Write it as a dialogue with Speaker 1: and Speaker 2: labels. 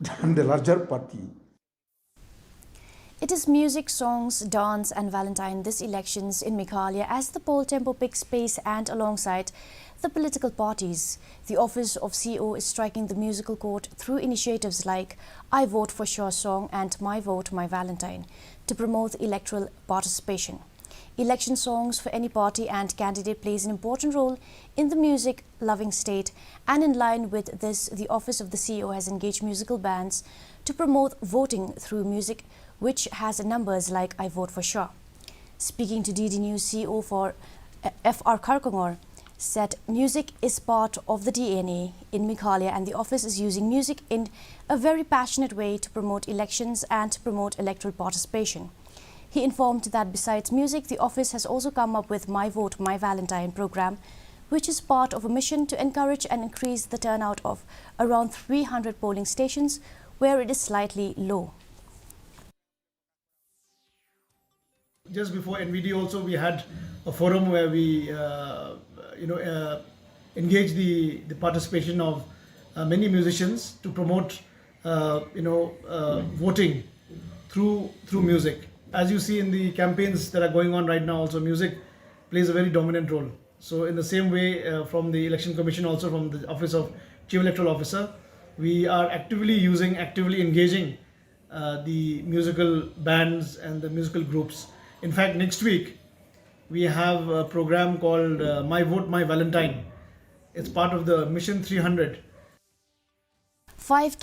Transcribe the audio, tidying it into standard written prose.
Speaker 1: than the larger party.
Speaker 2: It is music, songs, dance and Valentine this elections in Meghalaya as the poll tempo picks pace and alongside the political parties. The office of CEO is striking the musical chord through initiatives like I Vote for Sure song and My Vote, My Valentine to promote electoral participation. Election songs for any party and candidate plays an important role in the music-loving state, and in line with this, the office of the CEO has engaged musical bands to promote voting through music, which has numbers like I Vote for Sure. Speaking to DD News, CEO for FR Kharkongor said music is part of the DNA in Meghalaya and the office is using music in a very passionate way to promote elections and to promote electoral participation. He informed that besides music, the office has also come up with My Vote, My Valentine program, which is part of a mission to encourage and increase the turnout of around 300 polling stations where it is slightly low.
Speaker 3: Just before NVD also we had a forum where we engaged the participation of many musicians to promote voting through music. As you see in the campaigns that are going on right now, also music plays a very dominant role. So in the same way, from the Election Commission, also from the Office of Chief Electoral Officer, we are actively engaging the musical bands and the musical groups. In fact, next week we have a program called My Vote, My Valentine. It's part of the Mission 300.
Speaker 2: 5